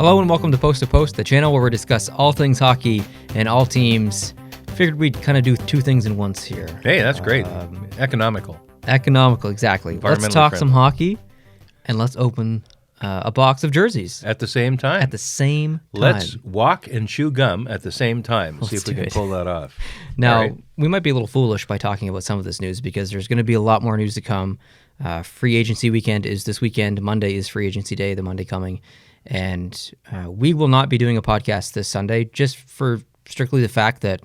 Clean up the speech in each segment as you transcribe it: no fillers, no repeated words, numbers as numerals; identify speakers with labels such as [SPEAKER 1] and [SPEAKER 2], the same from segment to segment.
[SPEAKER 1] Hello and welcome to Post, the channel where we discuss all things hockey and all teams. Figured we'd kind of do two things in once here.
[SPEAKER 2] Hey, that's great. Economical.
[SPEAKER 1] Economical, exactly. Let's talk some hockey, and let's open a box of jerseys.
[SPEAKER 2] At the same time.
[SPEAKER 1] At the same time.
[SPEAKER 2] Let's walk and chew gum at the same time. See if we can pull that off.
[SPEAKER 1] Now, we might be a little foolish by talking about some of this news because there's going to be a lot more news to come. Free agency weekend is this weekend. Monday is free agency day, the Monday coming. And we will not be doing a podcast this Sunday just for strictly the fact that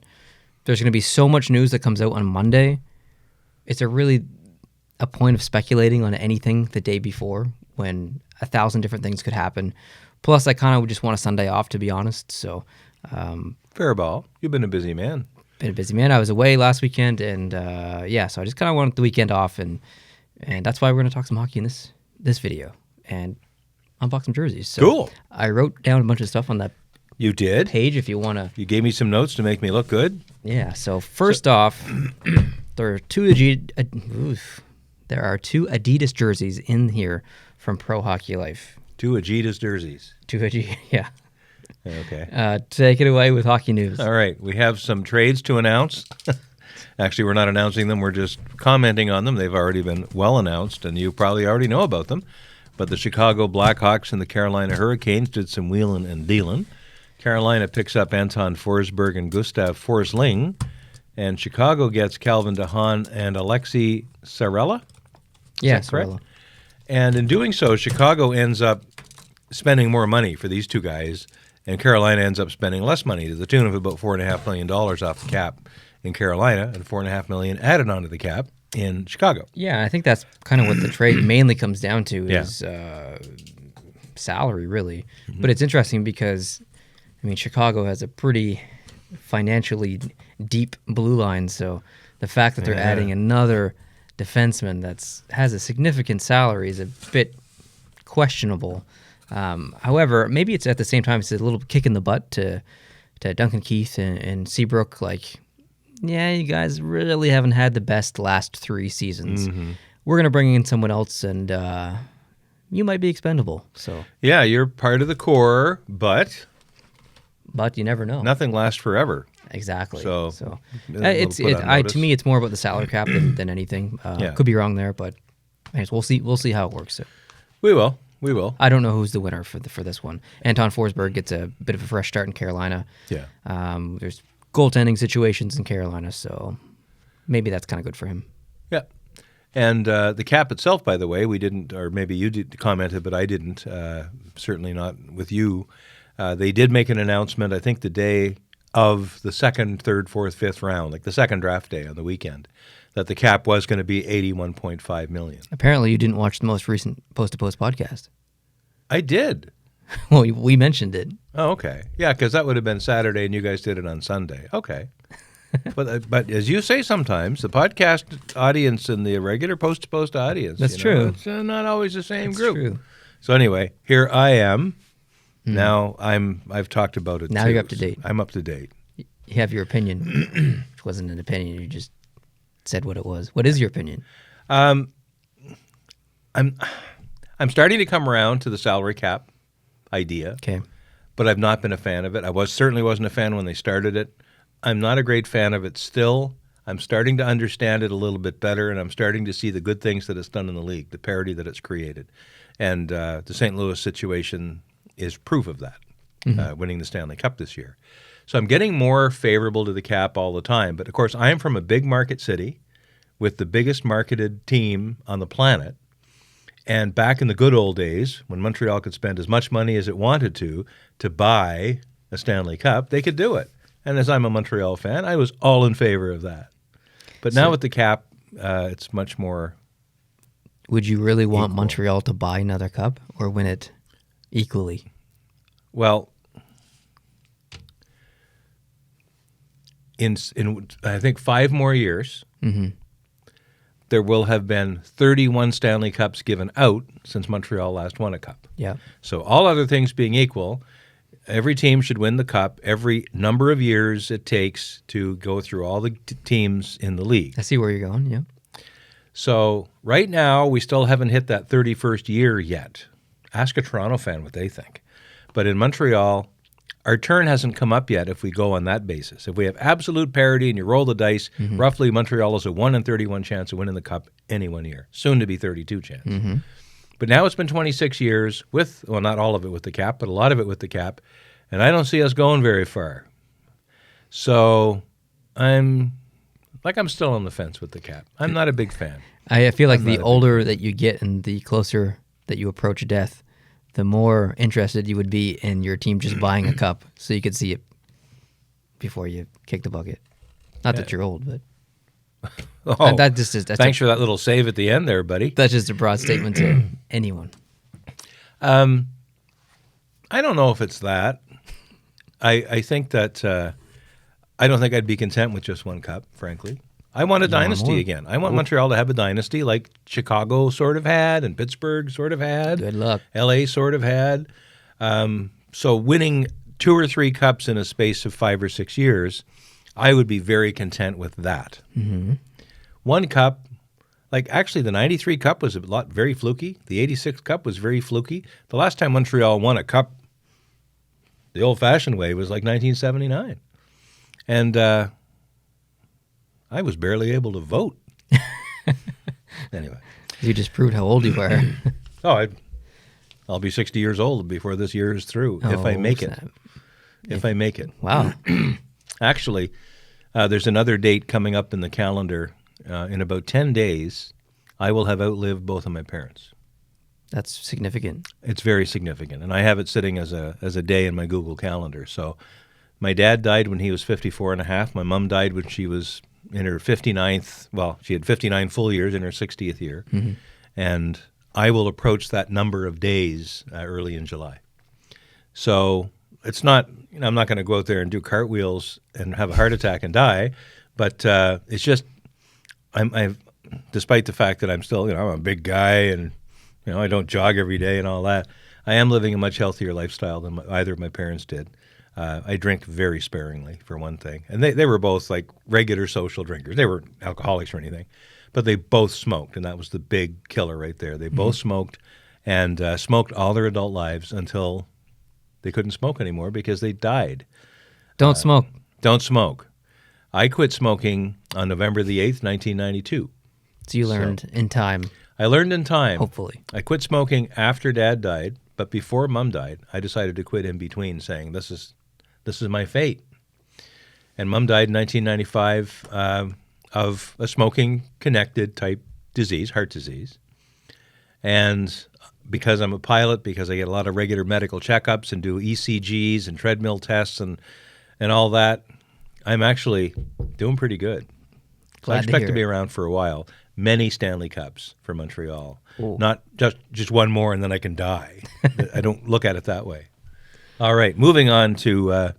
[SPEAKER 1] there's going to be so much news that comes out on Monday. It's a point of speculating on anything the day before when 1,000 different things could happen. Plus, I kind of just want a Sunday off, to be honest. So,
[SPEAKER 2] fair ball. You've been a busy man.
[SPEAKER 1] Been a busy man. I was away last weekend, and so I just kind of wanted the weekend off, and that's why we're going to talk some hockey in this video and unbox some jerseys. So
[SPEAKER 2] cool.
[SPEAKER 1] I wrote down a bunch of stuff on that.
[SPEAKER 2] You did?
[SPEAKER 1] Page, if you want to.
[SPEAKER 2] You gave me some notes to make me look good.
[SPEAKER 1] Yeah. So first off, there are two Adidas jerseys in here from Pro Hockey Life.
[SPEAKER 2] Two Adidas jerseys.
[SPEAKER 1] Yeah.
[SPEAKER 2] Okay.
[SPEAKER 1] Take it away with hockey news.
[SPEAKER 2] All right. We have some trades to announce. Actually, we're not announcing them. We're just commenting on them. They've already been well announced, and you probably already know about them. But the Chicago Blackhawks and the Carolina Hurricanes did some wheeling and dealing. Carolina picks up Anton Forsberg and Gustav Forsling, and Chicago gets Calvin DeHaan and Alexei Sarella.
[SPEAKER 1] Yeah,
[SPEAKER 2] Sarella. And in doing so, Chicago ends up spending more money for these two guys, and Carolina ends up spending less money to the tune of about $4.5 million off the cap in Carolina and $4.5 million added onto the cap in Chicago.
[SPEAKER 1] Yeah, I think that's kind of what the trade mainly comes down to is salary, really. Mm-hmm. But it's interesting because, I mean, Chicago has a pretty financially deep blue line, so the fact that they're adding another defenseman that has a significant salary is a bit questionable. However, maybe it's at the same time it's a little kick in the butt to Duncan Keith and Seabrook, like, yeah, you guys really haven't had the best last 3 seasons. Mm-hmm. We're going to bring in someone else, and you might be expendable. So
[SPEAKER 2] yeah, you're part of the core, but
[SPEAKER 1] you never know.
[SPEAKER 2] Nothing lasts forever.
[SPEAKER 1] Exactly.
[SPEAKER 2] So
[SPEAKER 1] to me, it's more about the salary cap than anything. Could be wrong there, but we'll see. We'll see how it works. So.
[SPEAKER 2] We will.
[SPEAKER 1] I don't know who's the winner for this one. Anton Forsberg gets a bit of a fresh start in Carolina.
[SPEAKER 2] Yeah.
[SPEAKER 1] There's goaltending situations in Carolina, so maybe that's kind of good for him.
[SPEAKER 2] Yeah. And the cap itself, by the way, we didn't, or maybe you did commented, but I didn't, certainly not with you. They did make an announcement, I think the day of the second, third, fourth, fifth round, like the second draft day on the weekend, that the cap was going to be $81.5 million.
[SPEAKER 1] Apparently you didn't watch the most recent Post to Post podcast.
[SPEAKER 2] I did.
[SPEAKER 1] Well, we mentioned it.
[SPEAKER 2] Oh, okay. Yeah, because that would have been Saturday, and you guys did it on Sunday. Okay. but as you say sometimes, the podcast audience and the regular post-to-post audience,
[SPEAKER 1] that's true.
[SPEAKER 2] It's not always the same group.
[SPEAKER 1] True.
[SPEAKER 2] So anyway, here I am. Now I've talked about it.
[SPEAKER 1] Now
[SPEAKER 2] too.
[SPEAKER 1] You're up to date.
[SPEAKER 2] I'm up to date.
[SPEAKER 1] You have your opinion, which wasn't an opinion. You just said what it was. What is your opinion?
[SPEAKER 2] I'm starting to come around to the salary cap idea.
[SPEAKER 1] Okay.
[SPEAKER 2] But I've not been a fan of it. Certainly wasn't a fan when they started it. I'm not a great fan of it still. I'm starting to understand it a little bit better, and I'm starting to see the good things that it's done in the league, the parity that it's created. And the St. Louis situation is proof of that, winning the Stanley Cup this year. So I'm getting more favorable to the cap all the time. But, of course, I am from a big market city with the biggest marketed team on the planet. And back in the good old days, when Montreal could spend as much money as it wanted to buy a Stanley Cup, they could do it. And as I'm a Montreal fan, I was all in favor of that. But now with the cap, it's much more.
[SPEAKER 1] Would you really want Montreal to buy another cup or win it equally?
[SPEAKER 2] Well, in I think 5 more years, there will have been 31 Stanley Cups given out since Montreal last won a cup.
[SPEAKER 1] Yeah.
[SPEAKER 2] So all other things being equal, every team should win the cup every number of years it takes to go through all the teams in the league.
[SPEAKER 1] I see where you're going, yeah.
[SPEAKER 2] So right now, we still haven't hit that 31st year yet. Ask a Toronto fan what they think. But in Montreal, our turn hasn't come up yet if we go on that basis. If we have absolute parity and you roll the dice, roughly Montreal has a 1 in 31 chance of winning the Cup any one year, soon to be 32 chance. But now it's been 26 years with, well, not all of it with the Cap, but a lot of it with the Cap, and I don't see us going very far. So I'm still on the fence with the Cap. I'm not a big fan.
[SPEAKER 1] I feel like the older that you get and the closer that you approach death, the more interested you would be in your team just buying a cup so you could see it before you kick the bucket. Not that you're old, but that just is.
[SPEAKER 2] Thanks for that little save at the end there, buddy.
[SPEAKER 1] That's just a broad statement to anyone.
[SPEAKER 2] I don't know if it's that. I think that I don't think I'd be content with just one cup, frankly. I want a dynasty again. I want Montreal to have a dynasty like Chicago sort of had and Pittsburgh sort of had.
[SPEAKER 1] Good luck.
[SPEAKER 2] LA sort of had. So winning 2 or 3 cups in a space of 5 or 6 years, I would be very content with that. One cup, like actually the 93 Cup was very fluky. The 86 Cup was very fluky. The last time Montreal won a cup the old-fashioned way was like 1979. And I was barely able to vote. Anyway.
[SPEAKER 1] You just proved how old you were.
[SPEAKER 2] I'll be 60 years old before this year is through, if I make it. If I make it.
[SPEAKER 1] Wow.
[SPEAKER 2] Actually, there's another date coming up in the calendar. In about 10 days, I will have outlived both of my parents.
[SPEAKER 1] That's significant.
[SPEAKER 2] It's very significant, and I have it sitting as a day in my Google Calendar. So my dad died when he was 54 and a half. My mom died when she was in her 59th. Well, she had 59 full years in her 60th year. And I will approach that number of days early in July. So it's not, I'm not going to go out there and do cartwheels and have a heart attack and die, but it's just, I've, despite the fact that I'm still, I'm a big guy and, I don't jog every day and all that, I am living a much healthier lifestyle than either of my parents did. I drink very sparingly, for one thing. And they were both like regular social drinkers. They weren't alcoholics or anything, but they both smoked, and that was the big killer right there. They both smoked and smoked all their adult lives until they couldn't smoke anymore because they died.
[SPEAKER 1] Don't smoke.
[SPEAKER 2] Don't smoke. I quit smoking on November the 8th, 1992.
[SPEAKER 1] So you learned in time.
[SPEAKER 2] I learned in time.
[SPEAKER 1] Hopefully.
[SPEAKER 2] I quit smoking after Dad died, but before Mom died, I decided to quit in between, saying this is my fate. And Mom died in 1995 of a smoking-connected type disease, heart disease. And because I'm a pilot, because I get a lot of regular medical checkups and do ECGs and treadmill tests and all that, I'm actually doing pretty good. So I expect to be around for a while. Many Stanley Cups for Montreal. Ooh. Not just one more and then I can die. I don't look at it that way. All right, moving on to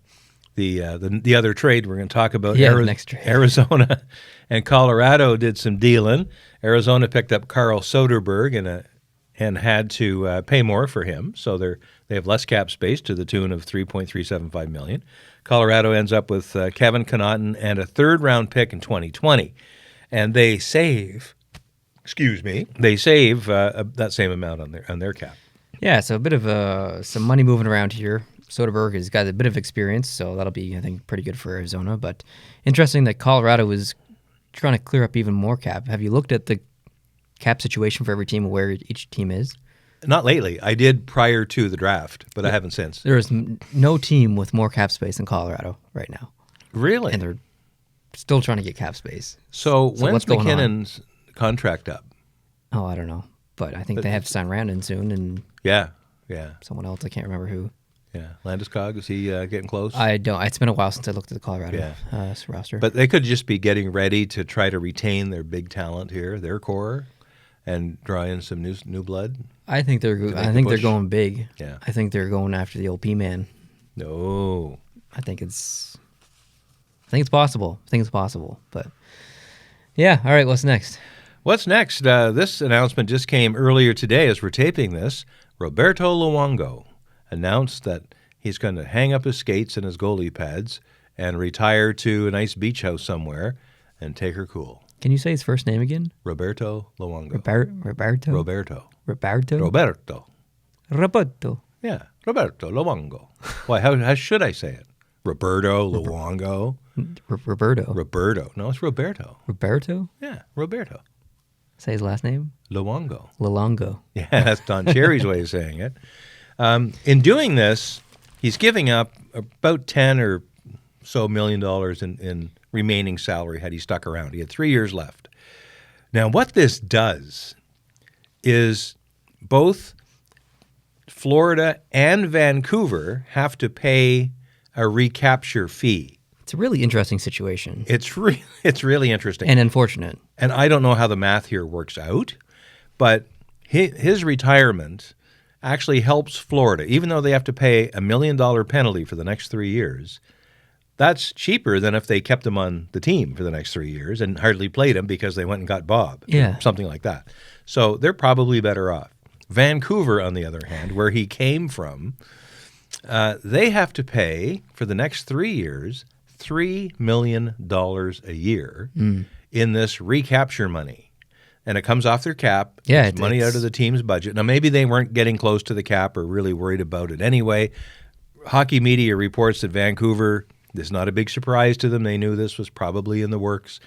[SPEAKER 2] the other trade we're going to talk about.
[SPEAKER 1] Next trade.
[SPEAKER 2] Arizona and Colorado did some dealing. Arizona picked up Carl Soderberg and had to pay more for him, so they have less cap space to the tune of $3.375 million. Colorado ends up with Kevin Connaughton and a third-round pick in 2020, and they save that same amount on their cap.
[SPEAKER 1] Yeah, so a bit of some money moving around here. Soderberg has got a bit of experience, so that'll be, I think, pretty good for Arizona. But interesting that Colorado is trying to clear up even more cap. Have you looked at the cap situation for every team, where each team is?
[SPEAKER 2] Not lately. I did prior to the draft, but I haven't since.
[SPEAKER 1] There is no team with more cap space than Colorado right now.
[SPEAKER 2] Really?
[SPEAKER 1] And they're still trying to get cap space.
[SPEAKER 2] So when's McKinnon's contract up?
[SPEAKER 1] Oh, I don't know. But I think they have to sign Randon soon. And
[SPEAKER 2] yeah.
[SPEAKER 1] Someone else, I can't remember who.
[SPEAKER 2] Yeah. Landeskog, is he getting close?
[SPEAKER 1] I don't. It's been a while since I looked at the Colorado roster.
[SPEAKER 2] But they could just be getting ready to try to retain their big talent here, their core, and draw in some new blood. I think they're
[SPEAKER 1] going big.
[SPEAKER 2] Yeah.
[SPEAKER 1] I think they're going after the old P-man.
[SPEAKER 2] No.
[SPEAKER 1] I think it's possible. But yeah, all right, what's next?
[SPEAKER 2] This announcement just came earlier today as we're taping this. Roberto Luongo announced that he's going to hang up his skates and his goalie pads and retire to a nice beach house somewhere and take her cool.
[SPEAKER 1] Can you say his first name again?
[SPEAKER 2] Roberto Luongo.
[SPEAKER 1] Roberto?
[SPEAKER 2] Roberto.
[SPEAKER 1] Roberto?
[SPEAKER 2] Roberto.
[SPEAKER 1] Roberto.
[SPEAKER 2] Yeah. Roberto Luongo. Why? How should I say it? Roberto Luongo.
[SPEAKER 1] Roberto.
[SPEAKER 2] Roberto. No, it's Roberto.
[SPEAKER 1] Roberto?
[SPEAKER 2] Yeah, Roberto.
[SPEAKER 1] Say his last name?
[SPEAKER 2] Luongo.
[SPEAKER 1] Luongo.
[SPEAKER 2] Yeah, that's Don Cherry's way of saying it. In doing this, he's giving up about $10 or so million in remaining salary had he stuck around. He had 3 years left. Now, what this does is both Florida and Vancouver have to pay a recapture fee.
[SPEAKER 1] It's a really interesting situation.
[SPEAKER 2] It's really interesting.
[SPEAKER 1] And unfortunate.
[SPEAKER 2] And I don't know how the math here works out, but his retirement actually helps Florida. Even though they have to pay $1 million penalty for the next 3 years, that's cheaper than if they kept him on the team for the next 3 years and hardly played him because they went and got Bob.
[SPEAKER 1] Yeah.
[SPEAKER 2] Something like that. So they're probably better off. Vancouver, on the other hand, where he came from, they have to pay for the next 3 years $3 million a year in this recapture money. And it comes off their cap.
[SPEAKER 1] Yeah,
[SPEAKER 2] it's money out of the team's budget. Now, maybe they weren't getting close to the cap or really worried about it anyway. Hockey media reports that Vancouver, this is not a big surprise to them. They knew this was probably in the works.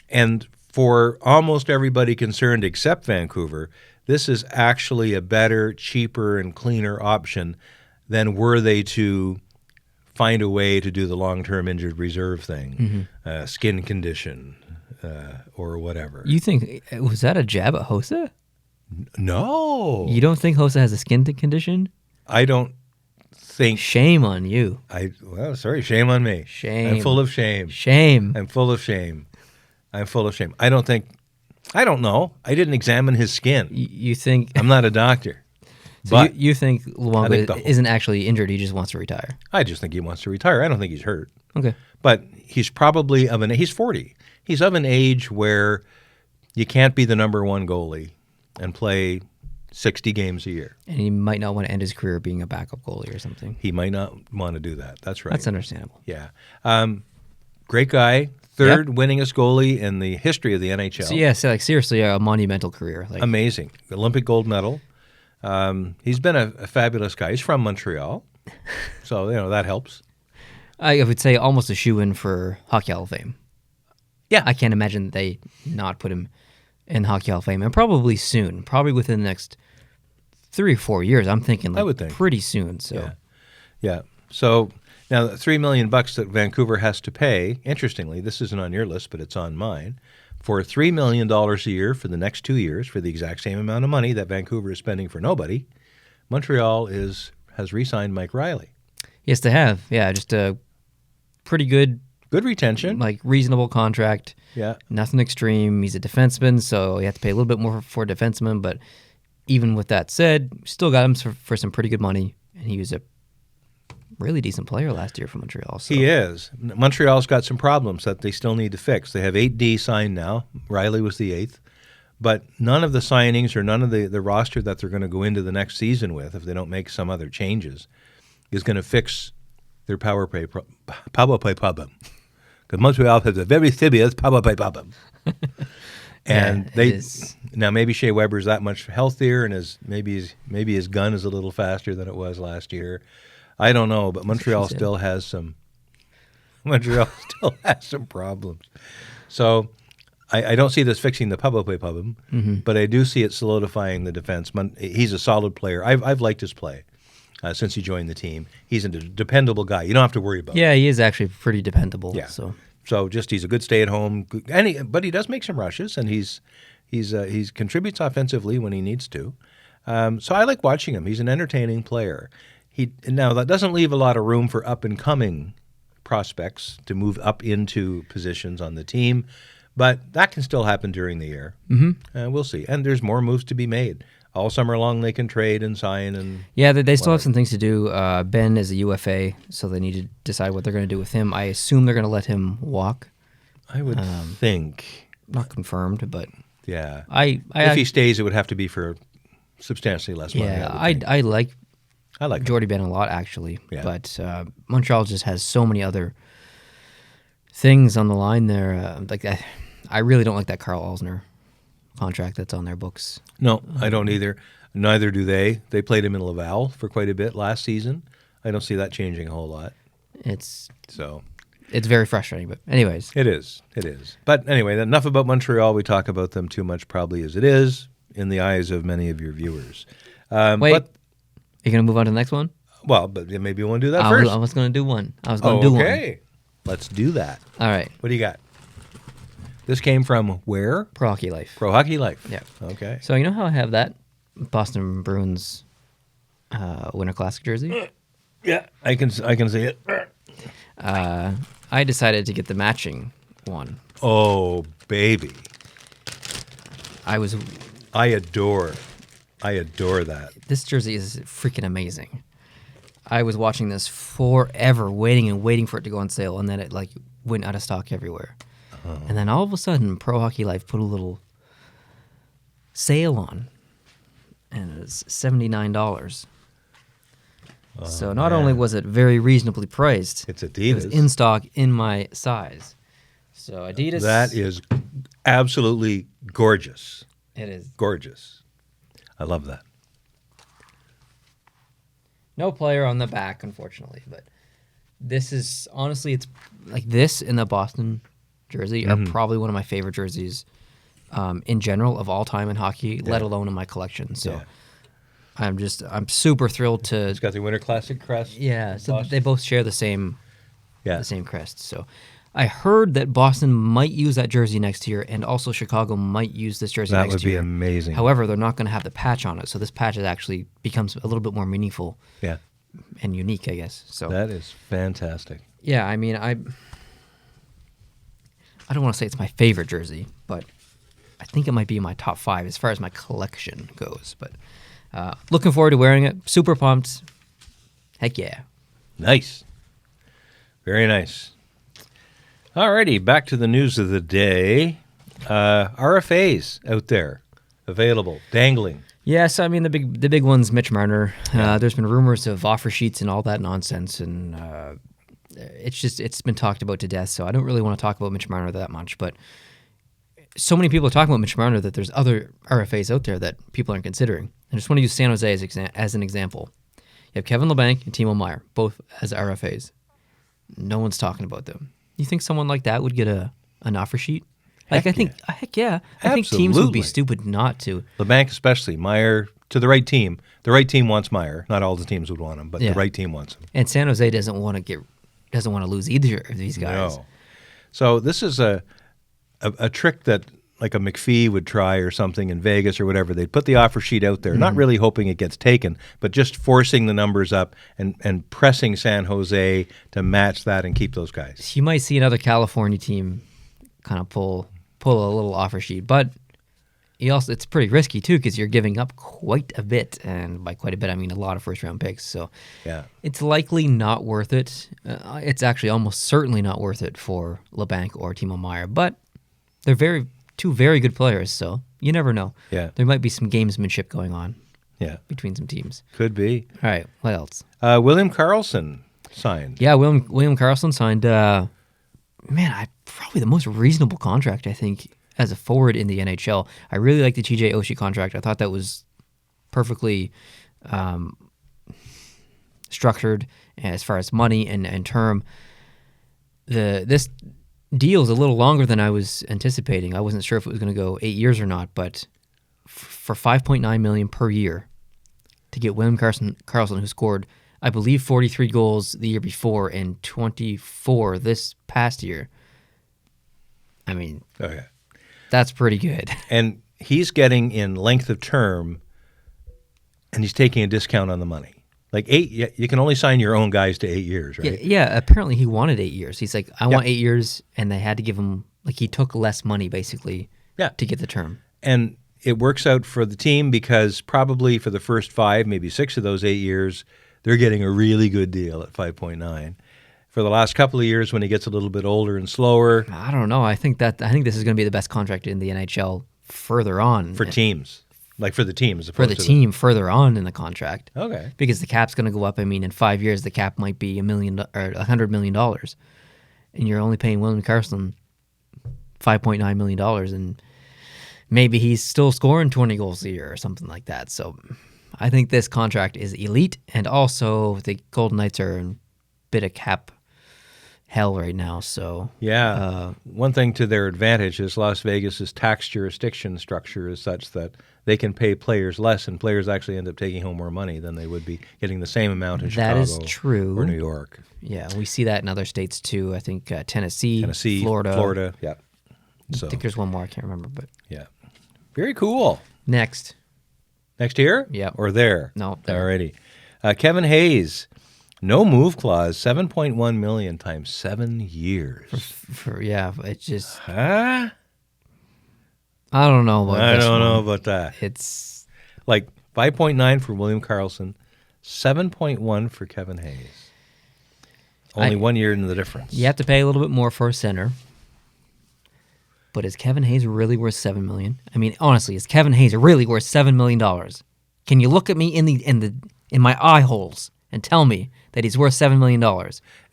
[SPEAKER 2] And for almost everybody concerned except Vancouver, this is actually a better, cheaper, and cleaner option than were they to find a way to do the long-term injured reserve thing, skin condition, or whatever.
[SPEAKER 1] You think, was that a jab at Hossa?
[SPEAKER 2] No.
[SPEAKER 1] You don't think Hossa has a skin condition?
[SPEAKER 2] I don't think.
[SPEAKER 1] Shame on you.
[SPEAKER 2] Sorry, shame on me.
[SPEAKER 1] Shame.
[SPEAKER 2] I'm full of shame.
[SPEAKER 1] Shame.
[SPEAKER 2] I'm full of shame. I'm full of shame. I don't know. I didn't examine his skin.
[SPEAKER 1] You think...
[SPEAKER 2] I'm not a doctor.
[SPEAKER 1] So
[SPEAKER 2] but
[SPEAKER 1] you think Luongo isn't actually injured, he just wants to retire?
[SPEAKER 2] I just think he wants to retire. I don't think he's hurt.
[SPEAKER 1] Okay.
[SPEAKER 2] But he's probably he's 40. He's of an age where you can't be the number one goalie and play 60 games a year.
[SPEAKER 1] And he might not want to end his career being a backup goalie or something.
[SPEAKER 2] He might not want to do that. That's right.
[SPEAKER 1] That's understandable.
[SPEAKER 2] Yeah. Great guy. Third winningest goalie in the history of the NHL.
[SPEAKER 1] So seriously, a monumental career.
[SPEAKER 2] Amazing. Olympic gold medal. He's been a fabulous guy. He's from Montreal, so that helps.
[SPEAKER 1] I would say almost a shoe-in for Hockey Hall of Fame.
[SPEAKER 2] Yeah.
[SPEAKER 1] I can't imagine they not put him in Hockey Hall of Fame, and probably soon, probably within the next 3 or 4 years. I'm thinking
[SPEAKER 2] I would think.
[SPEAKER 1] Pretty soon. So
[SPEAKER 2] yeah. So now the $3 million that Vancouver has to pay, interestingly, this isn't on your list, but it's on mine, for $3 million a year for the next 2 years for the exact same amount of money that Vancouver is spending for nobody, Montreal has re-signed Mike Riley.
[SPEAKER 1] Yes, they have. Yeah, just a pretty good
[SPEAKER 2] retention,
[SPEAKER 1] reasonable contract.
[SPEAKER 2] Yeah,
[SPEAKER 1] nothing extreme. He's a defenseman, so you have to pay a little bit more for a defenseman. But even with that said, still got him for some pretty good money, and he was a really decent player last year for Montreal. So.
[SPEAKER 2] He is. Montreal's got some problems that they still need to fix. They have 8D signed now. Riley was the 8th. But none of the signings or none of the roster that they're going to go into the next season with, if they don't make some other changes, is going to fix their power play problem. Because Montreal has a very serious power play problem. And now maybe Shea Weber's that much healthier, and maybe his gun is a little faster than it was last year. I don't know, but Montreal still has some problems. So I don't see this fixing the power play problem, but I do see it solidifying the defense. He's a solid player. I've liked his play since he joined the team. He's a dependable guy. You don't have to worry about him.
[SPEAKER 1] Yeah, he is actually pretty dependable.
[SPEAKER 2] Yeah.
[SPEAKER 1] So
[SPEAKER 2] just he's a good stay-at-home, but he does make some rushes, and he contributes offensively when he needs to. So I like watching him. He's an entertaining player. Now that doesn't leave a lot of room for up-and-coming prospects to move up into positions on the team, but that can still happen during the year. We'll see. And there's more moves to be made. All summer long they can trade and sign. And
[SPEAKER 1] yeah, they still have some things to do. Ben is a UFA, so they need to decide what they're going to do with him. I assume they're going to let him walk.
[SPEAKER 2] I would think.
[SPEAKER 1] Not confirmed, but
[SPEAKER 2] yeah.
[SPEAKER 1] If
[SPEAKER 2] he stays, it would have to be for substantially less money.
[SPEAKER 1] Yeah, I like Jordy
[SPEAKER 2] Ben
[SPEAKER 1] Ben a lot, actually.
[SPEAKER 2] Yeah.
[SPEAKER 1] But Montreal just has so many other things on the line there. I really don't like that Carl Alsner contract that's on their books.
[SPEAKER 2] No, I don't either. Neither do they. They played him in Laval for quite a bit last season. I don't see that changing a whole lot.
[SPEAKER 1] It's
[SPEAKER 2] So
[SPEAKER 1] very frustrating, but anyways.
[SPEAKER 2] it is. It is. But anyway, enough about Montreal. We talk about them too much probably as it is in the eyes of many of your viewers.
[SPEAKER 1] Wait,
[SPEAKER 2] but,
[SPEAKER 1] you're going to move on to the next one?
[SPEAKER 2] well, but maybe you want to do that first.
[SPEAKER 1] I was going to do one.
[SPEAKER 2] Okay. Let's do that.
[SPEAKER 1] All right.
[SPEAKER 2] What do you got? This came from where?
[SPEAKER 1] Pro Hockey Life.
[SPEAKER 2] Pro Hockey Life.
[SPEAKER 1] Yeah.
[SPEAKER 2] Okay.
[SPEAKER 1] So you know how I have that Boston Bruins Winter Classic jersey?
[SPEAKER 2] Yeah, I can see it.
[SPEAKER 1] I decided to get the matching one.
[SPEAKER 2] Oh, baby.
[SPEAKER 1] I
[SPEAKER 2] adore that.
[SPEAKER 1] This jersey is freaking amazing. I was watching this forever, waiting for it to go on sale, and then it like went out of stock everywhere. And then all of a sudden, Pro Hockey Life put a little sale on, and it was $79. So not only was it very reasonably priced,
[SPEAKER 2] It's Adidas.
[SPEAKER 1] it was in stock in my size. So Adidas.
[SPEAKER 2] That is absolutely gorgeous.
[SPEAKER 1] It is.
[SPEAKER 2] Gorgeous. I love that.
[SPEAKER 1] No player on the back, unfortunately, but this is honestly, it's like this and the Boston jersey are probably one of my favorite jerseys in general of all time in hockey, let alone in my collection. So I'm super thrilled to.
[SPEAKER 2] It's got the Winter Classic crest.
[SPEAKER 1] Yeah, so
[SPEAKER 2] Boston.
[SPEAKER 1] they both share the same crest. So I heard that Boston might use that jersey next year, and also Chicago might use this jersey next year.
[SPEAKER 2] That would be amazing.
[SPEAKER 1] However, they're not going to have the patch on it, so this patch actually becomes a little bit more meaningful.
[SPEAKER 2] Yeah.
[SPEAKER 1] And unique, I guess. So
[SPEAKER 2] That is fantastic.
[SPEAKER 1] yeah, I mean, I don't want to say it's my favorite jersey, but I think it might be in my top 5 as far as my collection goes. But looking forward to wearing it. Super pumped. Heck yeah.
[SPEAKER 2] Nice. Very nice. Alrighty, back to the news of the day. RFAs out there, available, dangling.
[SPEAKER 1] Yes, I mean the big one's Mitch Marner. There's been rumors of offer sheets and all that nonsense, and it's been talked about to death. So I don't really want to talk about Mitch Marner that much. But so many people are talking about Mitch Marner that there's other RFAs out there that people aren't considering. I just want to use San Jose as an example. You have Kevin Labanc and Timo Meier, both as RFAs. No one's talking about them. You think someone like that would get an offer sheet? Heck yeah. I think teams would be stupid not to.
[SPEAKER 2] LeBanc especially. Meier, to the right team. The right team wants Meier. Not all the teams would want him, but the right team wants him.
[SPEAKER 1] And San Jose doesn't want to lose either of these guys.
[SPEAKER 2] No. So this is a trick that like a McPhee would try or something in Vegas or whatever. They'd put the offer sheet out there, not really hoping it gets taken, but just forcing the numbers up and pressing San Jose to match that and keep those guys.
[SPEAKER 1] You might see another California team kind of pull a little offer sheet, but it's pretty risky too because you're giving up quite a bit, and by quite a bit I mean a lot of first-round picks. So it's likely not worth it. It's actually almost certainly not worth it for Labanc or Timo Meier, but they're two very good players, so you never know.
[SPEAKER 2] Yeah.
[SPEAKER 1] There might be some gamesmanship going on between some teams.
[SPEAKER 2] Could be.
[SPEAKER 1] All right, what else?
[SPEAKER 2] William Carlson signed.
[SPEAKER 1] Yeah, William Carlson signed, probably the most reasonable contract, I think, as a forward in the NHL. I really like the TJ Oshie contract. I thought that was perfectly structured as far as money and term. This deal is a little longer than I was anticipating. I wasn't sure if it was going to go 8 years or not, but for $5.9 million per year to get William Carlson, who scored, I believe, 43 goals the year before and 24 this past year. I mean, that's pretty good.
[SPEAKER 2] And he's getting in length of term, and he's taking a discount on the money. Like you can only sign your own guys to 8 years, right?
[SPEAKER 1] Yeah, apparently he wanted 8 years. He's like, I want 8 years, and they had to give him, like, he took less money, basically, to get the term.
[SPEAKER 2] And it works out for the team because probably for the first 5, maybe 6 of those 8 years, they're getting a really good deal at 5.9. For the last couple of years when he gets a little bit older and slower.
[SPEAKER 1] I don't know. I think this is going to be the best contract in the NHL further on.
[SPEAKER 2] For teams. Like for the team as
[SPEAKER 1] for
[SPEAKER 2] opposed
[SPEAKER 1] the team further on in the contract.
[SPEAKER 2] Okay.
[SPEAKER 1] Because the cap's going to go up. I mean, in 5 years, the cap might be $100 million. And you're only paying William Carlson $5.9 million. And maybe he's still scoring 20 goals a year or something like that. So I think this contract is elite, and also the Golden Knights are in a bit of cap hell right now. So
[SPEAKER 2] one thing to their advantage is Las Vegas's tax jurisdiction structure is such that they can pay players less, and players actually end up taking home more money than they would be getting the same amount in Chicago.
[SPEAKER 1] That is true.
[SPEAKER 2] Or New York.
[SPEAKER 1] Yeah, we see that in other states too. I think Tennessee,
[SPEAKER 2] Florida. Yeah. So
[SPEAKER 1] I think there's one more I can't remember, but
[SPEAKER 2] yeah, very cool.
[SPEAKER 1] Next
[SPEAKER 2] here,
[SPEAKER 1] yeah,
[SPEAKER 2] or there.
[SPEAKER 1] No, there.
[SPEAKER 2] Alrighty. Kevin Hayes, no move clause, $7.1 million times 7 years.
[SPEAKER 1] It's just.
[SPEAKER 2] Huh?
[SPEAKER 1] I don't know about
[SPEAKER 2] I
[SPEAKER 1] this
[SPEAKER 2] don't
[SPEAKER 1] one.
[SPEAKER 2] know about that.
[SPEAKER 1] It's
[SPEAKER 2] like 5.9 for William Carlson, 7.1 for Kevin Hayes. Only 1 year into the difference.
[SPEAKER 1] You have to pay a little bit more for a center. But is Kevin Hayes really worth $7 million? I mean, honestly, is Kevin Hayes really worth $7 million? Can you look at me in my eye holes and tell me that he's worth $7 million?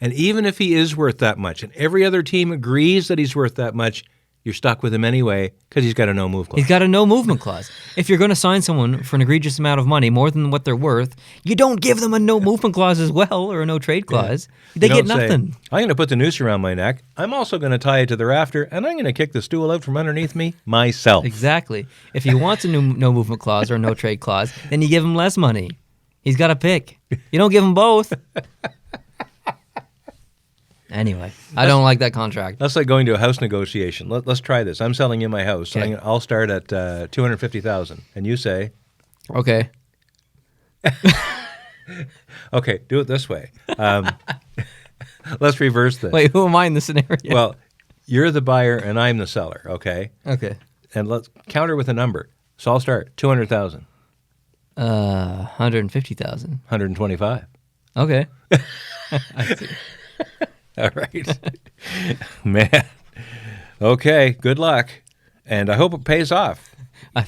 [SPEAKER 2] And even if he is worth that much, and every other team agrees that he's worth that much, you're stuck with him anyway because he's got a no-move clause.
[SPEAKER 1] He's got a no-movement clause. If you're going to sign someone for an egregious amount of money, more than what they're worth, you don't give them a no-movement clause as well, or a no-trade clause. Yeah. They get nothing.
[SPEAKER 2] I'm going to put the noose around my neck. I'm also going to tie it to the rafter, and I'm going to kick the stool out from underneath me myself.
[SPEAKER 1] Exactly. If he wants a no-movement clause or a no-trade clause, then you give him less money. He's got to pick. You don't give him both. Anyway, I don't like that contract.
[SPEAKER 2] That's like going to a house negotiation. Let's try this. I'm selling you my house.
[SPEAKER 1] Okay.
[SPEAKER 2] I'll start at $250,000, and you say,
[SPEAKER 1] okay.
[SPEAKER 2] Okay, do it this way. Let's reverse this.
[SPEAKER 1] Wait, who am I in this scenario?
[SPEAKER 2] Well, you're the buyer and I'm the seller. Okay.
[SPEAKER 1] Okay.
[SPEAKER 2] And let's counter with a number. So I'll start 200,000.
[SPEAKER 1] 150,000.
[SPEAKER 2] 125.
[SPEAKER 1] Okay. I see.
[SPEAKER 2] All right. Man. Okay, good luck. And I hope it pays off.
[SPEAKER 1] I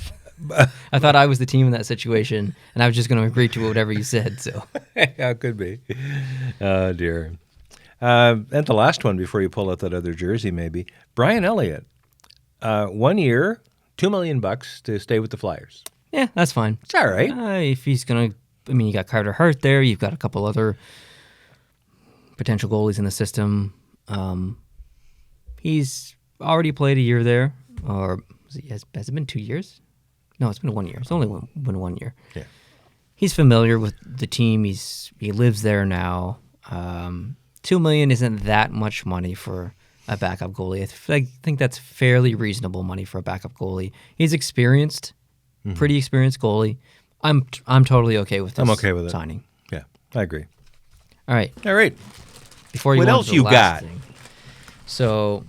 [SPEAKER 1] thought I was the team in that situation, and I was just going to agree to whatever you said. So
[SPEAKER 2] yeah, it could be. Oh, dear. And the last one before you pull out that other jersey, maybe. Brian Elliott. 1 year, $2 million to stay with the Flyers.
[SPEAKER 1] Yeah, that's fine.
[SPEAKER 2] It's all right.
[SPEAKER 1] If he's going to, I mean, you got Carter Hart there. You've got a couple other potential goalies in the system. He's already played a year there, or has it been 2 years? No, it's been 1 year. It's only been 1 year.
[SPEAKER 2] Yeah.
[SPEAKER 1] He's familiar with the team. He lives there now. $2 million isn't that much money for a backup goalie. I think that's fairly reasonable money for a backup goalie. He's experienced, pretty experienced goalie. I'm totally okay with this.
[SPEAKER 2] I'm okay with it.
[SPEAKER 1] Signing.
[SPEAKER 2] Yeah, I agree.
[SPEAKER 1] All right.
[SPEAKER 2] All right.
[SPEAKER 1] Before you
[SPEAKER 2] what
[SPEAKER 1] go
[SPEAKER 2] else
[SPEAKER 1] into
[SPEAKER 2] you
[SPEAKER 1] the
[SPEAKER 2] got?
[SPEAKER 1] last thing. So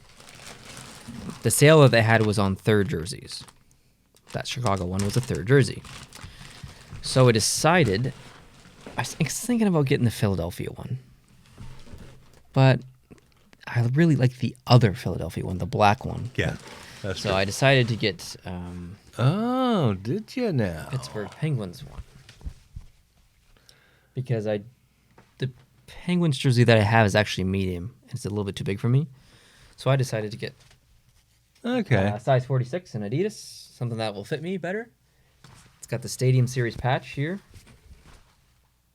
[SPEAKER 1] the sale that they had was on third jerseys. That Chicago one was a third jersey. So I decided, I was thinking about getting the Philadelphia one. But I really like the other Philadelphia one, the black one.
[SPEAKER 2] Yeah, that's
[SPEAKER 1] So
[SPEAKER 2] true.
[SPEAKER 1] I decided to get
[SPEAKER 2] Oh, did you now?
[SPEAKER 1] Pittsburgh Penguins one. Because the Penguins jersey that I have is actually medium. It's a little bit too big for me. So I decided to get
[SPEAKER 2] Okay.
[SPEAKER 1] size 46 in Adidas, something that will fit me better. It's got the Stadium Series patch here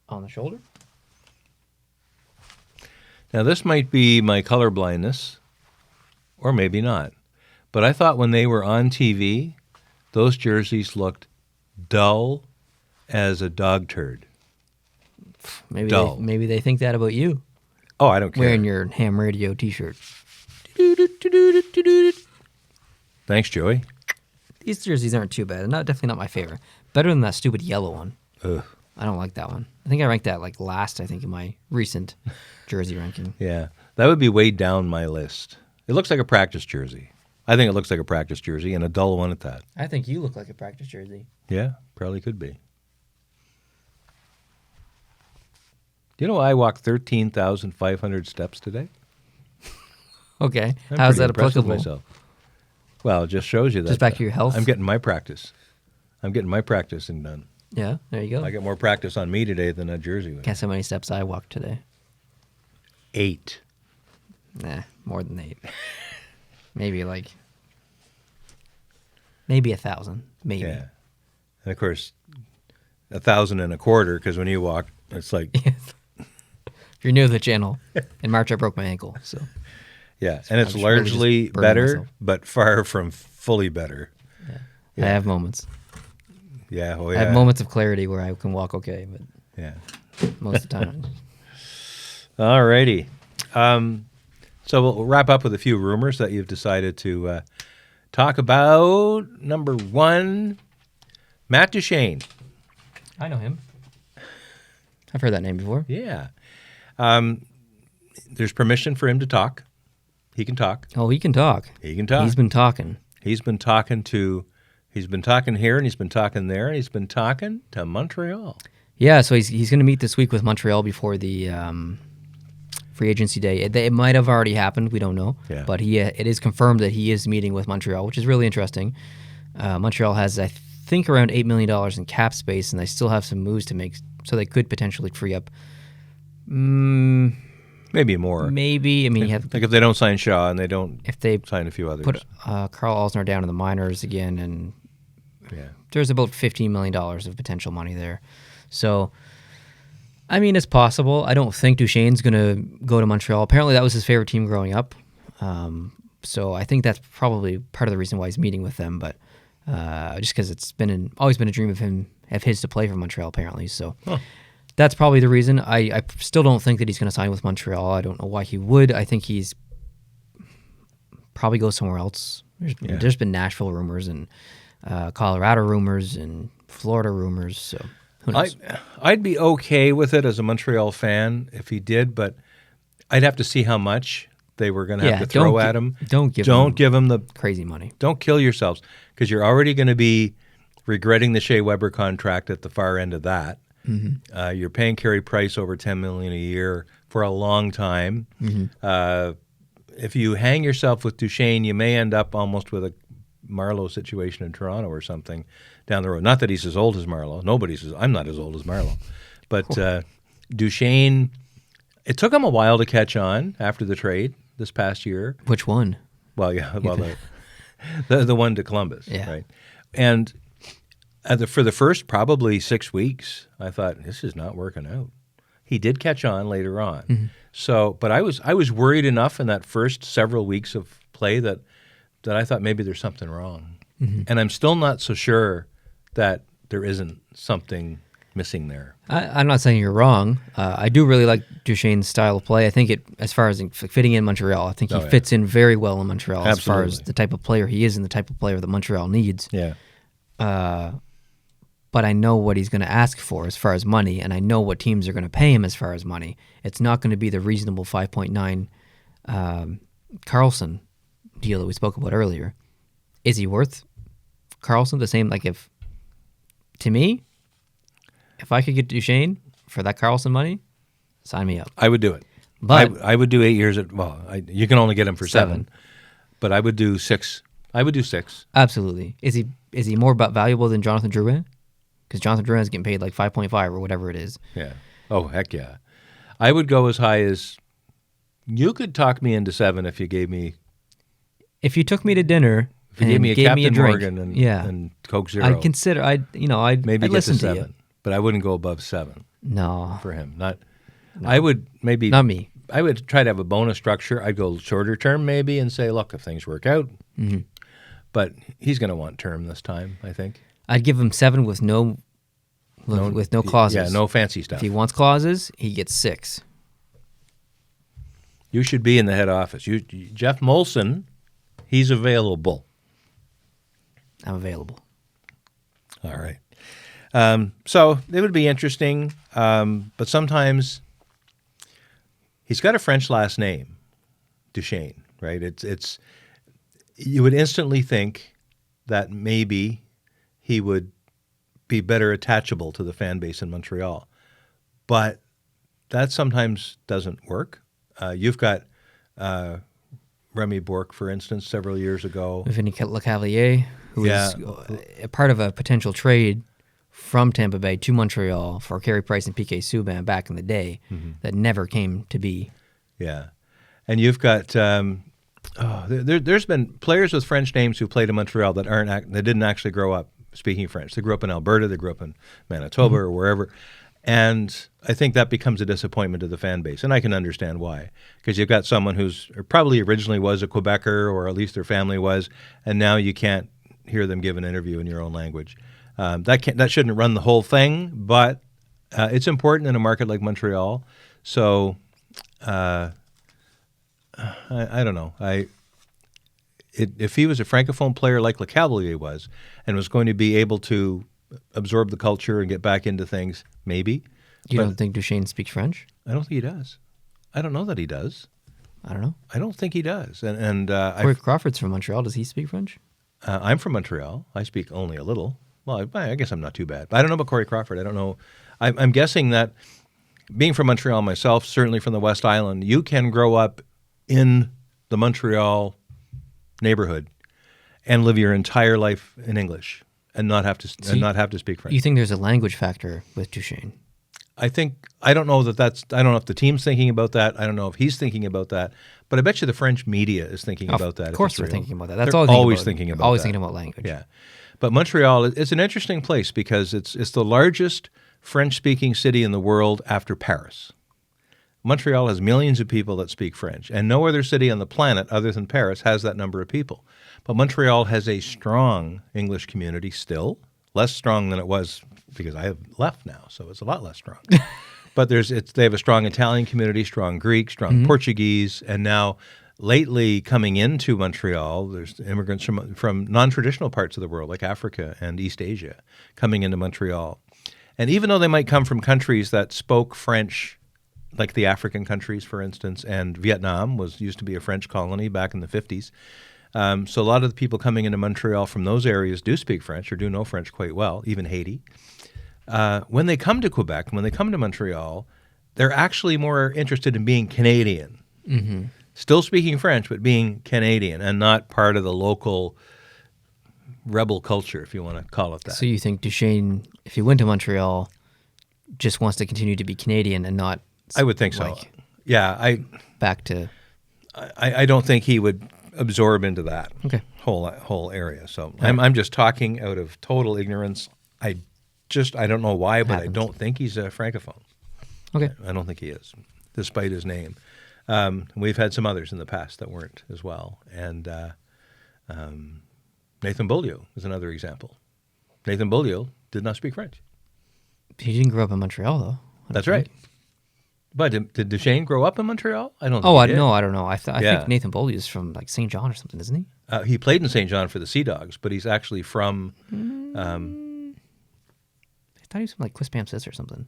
[SPEAKER 1] on the shoulder.
[SPEAKER 2] Now, this might be my color blindness, or maybe not. But I thought when they were on TV, those jerseys looked dull as a dog turd.
[SPEAKER 1] Maybe they think that about you.
[SPEAKER 2] Oh, I don't care.
[SPEAKER 1] Wearing your ham radio T-shirt.
[SPEAKER 2] Thanks, Joey.
[SPEAKER 1] These jerseys aren't too bad. Definitely not my favorite. Better than that stupid yellow one.
[SPEAKER 2] Ugh.
[SPEAKER 1] I don't like that one. I think I ranked that like last, I think, in my recent jersey ranking.
[SPEAKER 2] Yeah, that would be way down my list. It looks like a practice jersey. I think it looks like a practice jersey, and a dull one at that.
[SPEAKER 1] I think you look like a practice jersey.
[SPEAKER 2] Yeah, probably could be. Do you know I walked 13,500 steps today?
[SPEAKER 1] Okay.
[SPEAKER 2] I'm
[SPEAKER 1] How's
[SPEAKER 2] pretty
[SPEAKER 1] that
[SPEAKER 2] impressed with
[SPEAKER 1] applicable?
[SPEAKER 2] myself. Well, it just shows you that.
[SPEAKER 1] Just back to your health?
[SPEAKER 2] I'm getting my practice. I'm getting my practicing done.
[SPEAKER 1] Yeah, there you go.
[SPEAKER 2] I got more practice on me today than that jersey would.
[SPEAKER 1] Guess how many steps I walked today?
[SPEAKER 2] 8.
[SPEAKER 1] Nah, more than 8. maybe Maybe 1,000. Maybe.
[SPEAKER 2] Yeah. And of course, 1,025, because when you walk, it's like...
[SPEAKER 1] If you're new to the channel, in March I broke my ankle. So
[SPEAKER 2] yeah, and it's largely better, but far from fully better.
[SPEAKER 1] Yeah. I have moments.
[SPEAKER 2] Yeah,
[SPEAKER 1] I have moments of clarity where I can walk okay, but most of the time.
[SPEAKER 2] All righty. So we'll wrap up with a few rumors that you've decided to talk about. Number one, Matt Duchene.
[SPEAKER 1] I know him. I've heard that name before.
[SPEAKER 2] Yeah. There's permission for him to talk. He can talk.
[SPEAKER 1] Oh, he can talk.
[SPEAKER 2] He can talk.
[SPEAKER 1] He's been talking.
[SPEAKER 2] He's been talking here, and he's been talking there, and he's been talking to Montreal.
[SPEAKER 1] Yeah, so he's going to meet this week with Montreal before the free agency day. It might have already happened. We don't know.
[SPEAKER 2] Yeah.
[SPEAKER 1] But it is confirmed that he is meeting with Montreal, which is really interesting. Montreal has, I think, around $8 million in cap space, and they still have some moves to make, so they could potentially free up.
[SPEAKER 2] Maybe more.
[SPEAKER 1] Maybe. I mean,
[SPEAKER 2] like if they don't sign Shaw and they don't sign a few others.
[SPEAKER 1] Put Carl Alsner down in the minors again, and there's about $15 million of potential money there. So, I mean, it's possible. I don't think Duchene's going to go to Montreal. Apparently, that was his favorite team growing up. So I think that's probably part of the reason why he's meeting with them. But just because it's always been a dream of his to play for Montreal, apparently. So that's probably the reason. I still don't think that he's going to sign with Montreal. I don't know why he would. I think he's probably go somewhere else. There's been Nashville rumors and Colorado rumors and Florida rumors. So who knows?
[SPEAKER 2] I'd be okay with it as a Montreal fan if he did, but I'd have to see how much they were going to have to throw at him.
[SPEAKER 1] Don't give him the crazy money.
[SPEAKER 2] Don't kill yourselves, because you're already going to be regretting the Shea Weber contract at the far end of that. Mm-hmm. You're paying Carey Price over $10 million a year for a long time. Mm-hmm. If you hang yourself with Duchene, you may end up almost with a Marleau situation in Toronto or something down the road. Not that he's as old as Marleau. I'm not as old as Marleau. But Duchene, it took him a while to catch on after the trade this past year.
[SPEAKER 1] Which one?
[SPEAKER 2] Well, the one to Columbus, right? And for the first probably 6 weeks, I thought, this is not working out. He did catch on later on. Mm-hmm. So, but I was worried enough in that first several weeks of play that I thought maybe there's something wrong. Mm-hmm. And I'm still not so sure that there isn't something missing there.
[SPEAKER 1] I'm not saying you're wrong. I do really like Duchene's style of play. I think as far as fitting in Montreal, I think he fits in very well in Montreal. Absolutely. As far as the type of player he is and the type of player that Montreal needs. Yeah. But I know what he's going to ask for as far as money, and I know what teams are going to pay him as far as money. It's not going to be the reasonable 5.9 Carlson deal that we spoke about earlier. Is he worth Carlson the same? Like, to me, if I could get Duchene for that Carlson money, sign me up.
[SPEAKER 2] I would do it. But I would do 8 years you can only get him for 7. But I would do 6. I would do 6.
[SPEAKER 1] Absolutely. Is he more valuable than Jonathan Drouin? Because Jonathan Drouin is getting paid like 5.5 or whatever it is.
[SPEAKER 2] Yeah. Oh, heck yeah. I would go as high as, you could talk me into 7 if you gave me.
[SPEAKER 1] If you took me to dinner
[SPEAKER 2] if you
[SPEAKER 1] and
[SPEAKER 2] gave me a
[SPEAKER 1] gave
[SPEAKER 2] Captain
[SPEAKER 1] me a drink,
[SPEAKER 2] Morgan and Coke Zero.
[SPEAKER 1] I'd consider,
[SPEAKER 2] maybe
[SPEAKER 1] I'd
[SPEAKER 2] listen
[SPEAKER 1] to
[SPEAKER 2] 7.
[SPEAKER 1] you.
[SPEAKER 2] But I wouldn't go above 7.
[SPEAKER 1] No.
[SPEAKER 2] For him. I would maybe.
[SPEAKER 1] Not me.
[SPEAKER 2] I would try to have a bonus structure. I'd go shorter term maybe and say, look, if things work out. Mm-hmm. But he's going to want term this time, I think.
[SPEAKER 1] I'd give him 7 with no clauses.
[SPEAKER 2] Yeah, no fancy stuff.
[SPEAKER 1] If he wants clauses, he gets 6.
[SPEAKER 2] You should be in the head office. Jeff Molson, he's available.
[SPEAKER 1] I'm available.
[SPEAKER 2] All right. So it would be interesting, but sometimes he's got a French last name, Duchene, right? It's you would instantly think that maybe he would be better attachable to the fan base in Montreal, but that sometimes doesn't work. You've got Remy Bourque, for instance, several years ago.
[SPEAKER 1] Vinny Lecavalier, who is a part of a potential trade from Tampa Bay to Montreal for Carey Price and PK Subban back in the day that never came to be.
[SPEAKER 2] Yeah. And you've got There's been players with French names who played in Montreal that didn't actually grow up speaking French. They grew up in Alberta, they grew up in Manitoba or wherever. And I think that becomes a disappointment to the fan base. And I can understand why. Because you've got someone who's probably originally was a Quebecer, or at least their family was, and now you can't hear them give an interview in your own language. That shouldn't run the whole thing, but it's important in a market like Montreal. So I don't know. If he was a Francophone player like Lecavalier was and was going to be able to absorb the culture and get back into things, maybe.
[SPEAKER 1] You don't think Duchesne speaks French?
[SPEAKER 2] I don't think he does. I don't know that he does.
[SPEAKER 1] I don't know.
[SPEAKER 2] I don't think he does. And
[SPEAKER 1] Corey Crawford's from Montreal. Does he speak French?
[SPEAKER 2] I'm from Montreal. I speak only a little. Well, I guess I'm not too bad. But I don't know about Corey Crawford. I don't know. I'm guessing that being from Montreal myself, certainly from the West Island, you can grow up in the Montreal neighborhood and live your entire life in English and not have to speak French.
[SPEAKER 1] You think there's a language factor with Duchesne?
[SPEAKER 2] I don't know I don't know if the team's thinking about that. I don't know if he's thinking about that. But I bet you the French media is thinking about that.
[SPEAKER 1] Of course they're thinking about that. That's
[SPEAKER 2] they're
[SPEAKER 1] all
[SPEAKER 2] always thinking about
[SPEAKER 1] always
[SPEAKER 2] that.
[SPEAKER 1] thinking about language.
[SPEAKER 2] Yeah. But Montreal is an interesting place because it's the largest French-speaking city in the world after Paris. Montreal has millions of people that speak French, and no other city on the planet other than Paris has that number of people. But Montreal has a strong English community still, less strong than it was because I have left now, so it's a lot less strong. But they have a strong Italian community, strong Greek, strong Portuguese, and now lately coming into Montreal, there's immigrants from non-traditional parts of the world like Africa and East Asia coming into Montreal. And even though they might come from countries that spoke French, like the African countries, for instance, and Vietnam used to be a French colony back in the 50s. So a lot of the people coming into Montreal from those areas do speak French or do know French quite well, even Haiti. When they come to Quebec, when they come to Montreal, they're actually more interested in being Canadian. Mm-hmm. Still speaking French, but being Canadian and not part of the local rebel culture, if you want to call it that.
[SPEAKER 1] So you think Duchesne, if he went to Montreal, just wants to continue to be Canadian and not...
[SPEAKER 2] I would think so. Yeah,
[SPEAKER 1] back to...
[SPEAKER 2] I don't think he would absorb into that whole area. So I'm just talking out of total ignorance. I don't know why, but I don't think he's a Francophone.
[SPEAKER 1] Okay.
[SPEAKER 2] I don't think he is, despite his name. We've had some others in the past that weren't as well. And Nathan Beaulieu is another example. Nathan Beaulieu did not speak French.
[SPEAKER 1] He didn't grow up in Montreal, though.
[SPEAKER 2] That's right. But did Duchesne grow up in Montreal? I don't think he did.
[SPEAKER 1] No, I don't know. I think Nathan Beaulieu is from like St. John or something, isn't he?
[SPEAKER 2] He played in St. John for the Sea Dogs, but he's actually from...
[SPEAKER 1] I thought he was from like Quispamsis or something.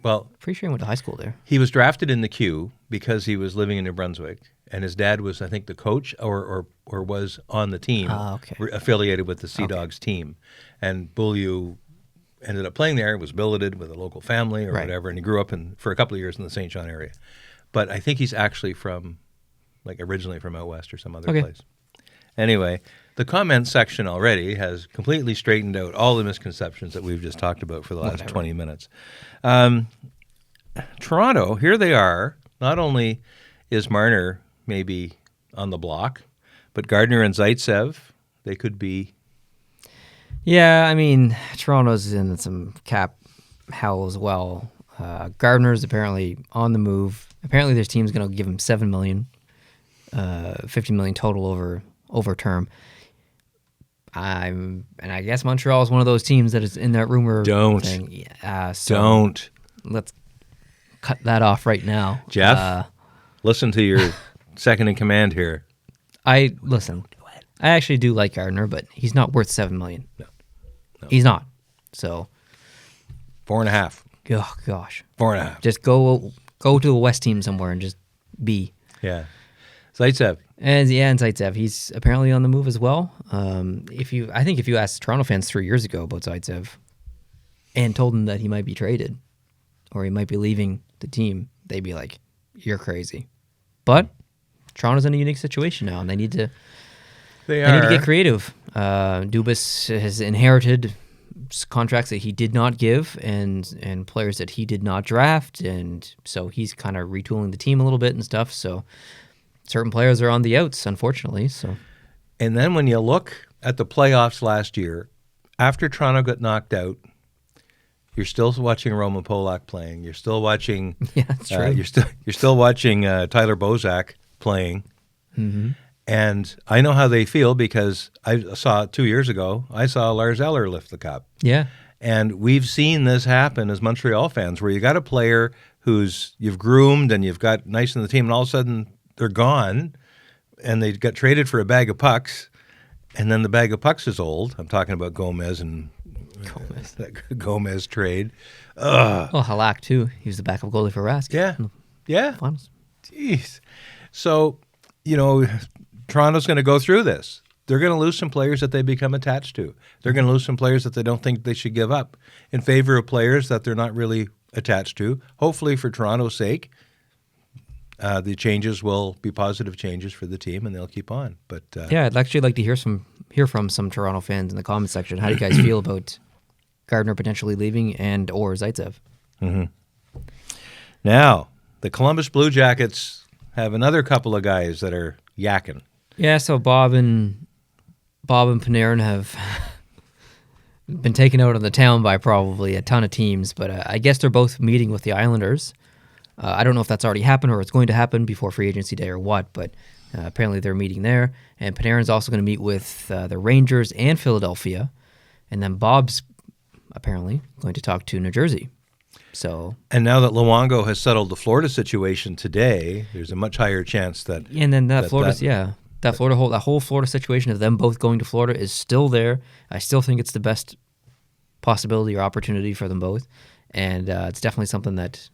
[SPEAKER 2] Well...
[SPEAKER 1] Pretty sure he went to high school there.
[SPEAKER 2] He was drafted in the Q because he was living in New Brunswick, and his dad was, I think, the coach or was on the team, affiliated with the Sea Dogs team. And Beaulieu ended up playing there, was billeted with a local family or whatever, and he grew up for a couple of years in the St. John area. But I think he's actually originally from out west or some other place. Anyway, the comments section already has completely straightened out all the misconceptions that we've just talked about for the last 20 minutes. Toronto, here they are. Not only is Marner maybe on the block, but Gardner and Zaitsev, they could be...
[SPEAKER 1] Yeah, I mean, Toronto's in some cap hell as well. Gardner's apparently on the move. Apparently, their team's going to give him $7 million, $50 million total over term. And I guess Montreal is one of those teams that is in that rumor thing.
[SPEAKER 2] Don't.
[SPEAKER 1] Let's cut that off right now.
[SPEAKER 2] Jeff, listen to your second in command here.
[SPEAKER 1] Listen. I actually do like Gardner, but he's not worth $7 million. No. He's not. So
[SPEAKER 2] 4.5.
[SPEAKER 1] Oh gosh.
[SPEAKER 2] 4.5.
[SPEAKER 1] Just go to a West team somewhere and just be.
[SPEAKER 2] Yeah. Zaitsev.
[SPEAKER 1] And Zaitsev. He's apparently on the move as well. I think if you asked Toronto fans 3 years ago about Zaitsev and told them that he might be traded or he might be leaving the team, they'd be like, "You're crazy." But Toronto's in a unique situation now, and they need to get creative. Dubas has inherited contracts that he did not give and players that he did not draft, and so he's kind of retooling the team a little bit and stuff. So certain players are on the outs, unfortunately. So,
[SPEAKER 2] And then when you look at the playoffs last year, after Toronto got knocked out, you're still watching Roman Polak playing. You're still watching.
[SPEAKER 1] Yeah, that's true.
[SPEAKER 2] You're still watching Tyler Bozak playing.
[SPEAKER 1] Mm-hmm.
[SPEAKER 2] And I know how they feel because I saw 2 years ago. I saw Lars Eller lift the cup.
[SPEAKER 1] Yeah.
[SPEAKER 2] And we've seen this happen as Montreal fans, where you got a player who's you've groomed and you've got nice in the team, and all of a sudden they're gone, and they got traded for a bag of pucks, and then the bag of pucks is old. I'm talking about Gomez and that Gomez trade.
[SPEAKER 1] Well, Halak too. He was the backup goalie for Rask.
[SPEAKER 2] Yeah.
[SPEAKER 1] Finals.
[SPEAKER 2] Jeez. So, Toronto's going to go through this. They're going to lose some players that they become attached to. They're going to lose some players that they don't think they should give up in favor of players that they're not really attached to. Hopefully, for Toronto's sake, the changes will be positive changes for the team, and they'll keep on. But
[SPEAKER 1] yeah, I'd actually like to hear from some Toronto fans in the comment section. How do you guys feel about Gardner potentially leaving and or Zaitsev?
[SPEAKER 2] Mm-hmm. Now, the Columbus Blue Jackets have another couple of guys that are yakking.
[SPEAKER 1] Yeah, so Bob and Panarin have been taken out of the town by probably a ton of teams, but I guess they're both meeting with the Islanders. I don't know if that's already happened or it's going to happen before free agency day or what, but apparently they're meeting there. And Panarin's also going to meet with the Rangers and Philadelphia. And then Bob's apparently going to talk to New Jersey. So,
[SPEAKER 2] and now that Luongo has settled the Florida situation today, there's a much higher chance that.
[SPEAKER 1] And then that whole Florida situation of them both going to Florida is still there. I still think it's the best possibility or opportunity for them both, and it's definitely something that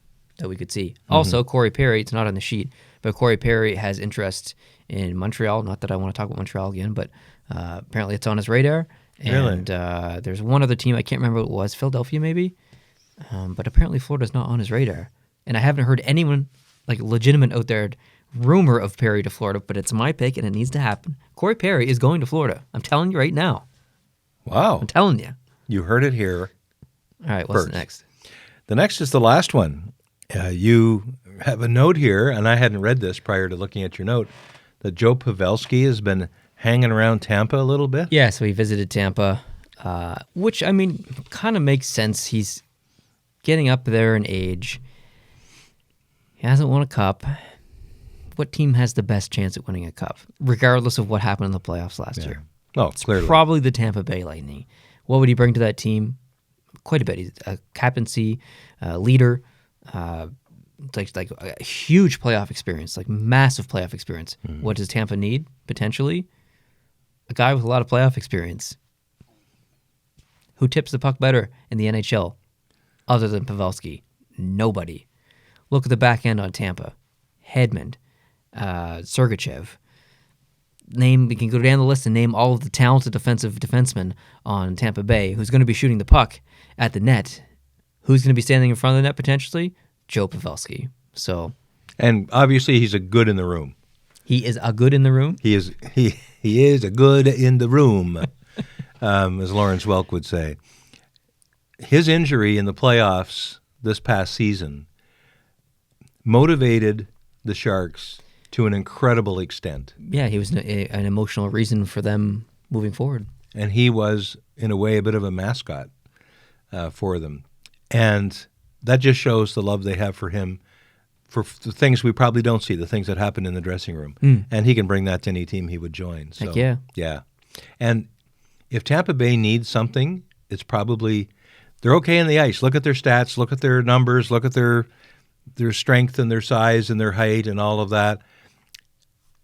[SPEAKER 1] we could see. Mm-hmm. Also, Corey Perry, it's not on the sheet, but Corey Perry has interest in Montreal. Not that I want to talk about Montreal again, but apparently it's on his radar. And
[SPEAKER 2] really?
[SPEAKER 1] There's one other team, I can't remember what it was, Philadelphia maybe, but apparently Florida's not on his radar. And I haven't heard anyone like legitimate out there rumor of Perry to Florida, but it's my pick and it needs to happen. Corey Perry is going to Florida. I'm telling you right now.
[SPEAKER 2] Wow.
[SPEAKER 1] I'm telling you.
[SPEAKER 2] You heard it here.
[SPEAKER 1] All right, what's next?
[SPEAKER 2] The next is the last one. You have a note here, and I hadn't read this prior to looking at your note, that Joe Pavelski has been hanging around Tampa a little bit.
[SPEAKER 1] Yeah, so he visited Tampa, which, I mean, kind of makes sense. He's getting up there in age. He hasn't won a cup. What team has the best chance at winning a cup, regardless of what happened in the playoffs last year?
[SPEAKER 2] Oh, clearly.
[SPEAKER 1] Probably the Tampa Bay Lightning. What would he bring to that team? Quite a bit. He's a captaincy, leader, like a huge playoff experience, like massive playoff experience. Mm-hmm. What does Tampa need, potentially? A guy with a lot of playoff experience. Who tips the puck better in the NHL other than Pavelski? Nobody. Look at the back end on Tampa. Hedman, Sergachev. We can go down the list and name all of the talented defensemen on Tampa Bay who's going to be shooting the puck at the net. Who's going to be standing in front of the net potentially? Joe Pavelski. So,
[SPEAKER 2] and obviously he's a good in the room.
[SPEAKER 1] He is a good in the room?
[SPEAKER 2] He is a good in the room, as Lawrence Welk would say. His injury in the playoffs this past season motivated the Sharks to an incredible extent.
[SPEAKER 1] Yeah, he was an emotional reason for them moving forward.
[SPEAKER 2] And he was, in a way, a bit of a mascot for them. And that just shows the love they have for him for the things we probably don't see, the things that happen in the dressing room. And he can bring that to any team he would join. So,
[SPEAKER 1] heck yeah.
[SPEAKER 2] Yeah. And if Tampa Bay needs something, it's probably they're okay in the ice. Look at their stats, look at their numbers, look at their strength and their size and their height and all of that.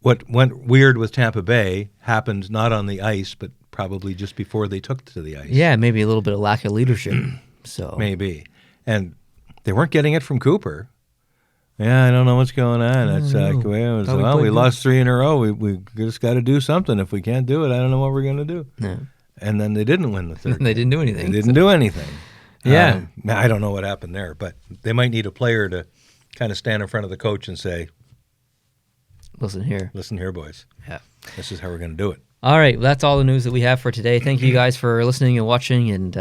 [SPEAKER 2] What went weird with Tampa Bay happened not on the ice, but probably just before they took to the ice.
[SPEAKER 1] Yeah, maybe a little bit of lack of leadership. So
[SPEAKER 2] maybe. And they weren't getting it from Cooper. Yeah, I don't know what's going on. It's like, we lost 3 in a row. We just got to do something. If we can't do it, I don't know what we're going to do.
[SPEAKER 1] No.
[SPEAKER 2] And then they didn't win the third.
[SPEAKER 1] They didn't do anything.
[SPEAKER 2] They didn't do anything.
[SPEAKER 1] Yeah.
[SPEAKER 2] I don't know what happened there, but they might need a player to kind of stand in front of the coach and say,
[SPEAKER 1] Listen here,
[SPEAKER 2] boys.
[SPEAKER 1] Yeah.
[SPEAKER 2] This is how we're going to do it.
[SPEAKER 1] All right. Well, that's all the news that we have for today. Thank you guys for listening and watching and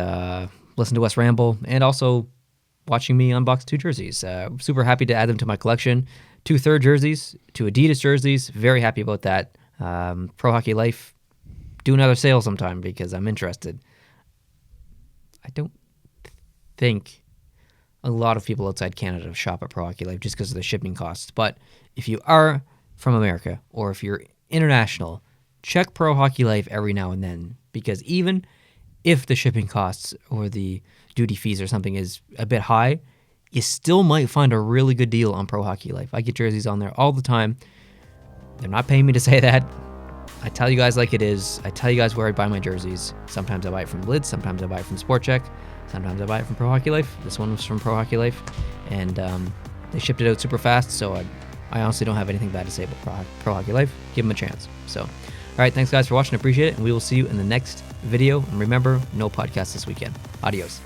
[SPEAKER 1] listening to us ramble and also watching me unbox 2 jerseys. Super happy to add them to my collection. 2 third jerseys, 2 Adidas jerseys. Very happy about that. Pro Hockey Life, do another sale sometime because I'm interested. I don't think a lot of people outside Canada shop at Pro Hockey Life just because of the shipping costs. But if you are from America or if you're international, check Pro Hockey Life every now and then, because even if the shipping costs or the duty fees or something is a bit high, you still might find a really good deal on Pro Hockey Life. I get jerseys on there all the time. They're not paying me to say that. I tell you guys like it is. I tell you guys where I buy my jerseys. Sometimes I buy it from Blitz. Sometimes I buy it from Sport Check. Sometimes I buy it from Pro Hockey Life. This one was from Pro Hockey Life. And they shipped it out super fast, so I honestly don't have anything bad to say about Pro Hockey Life. Give them a chance. So, all right, thanks guys for watching. I appreciate it, and we will see you in the next video. And remember, no podcast this weekend. Adios.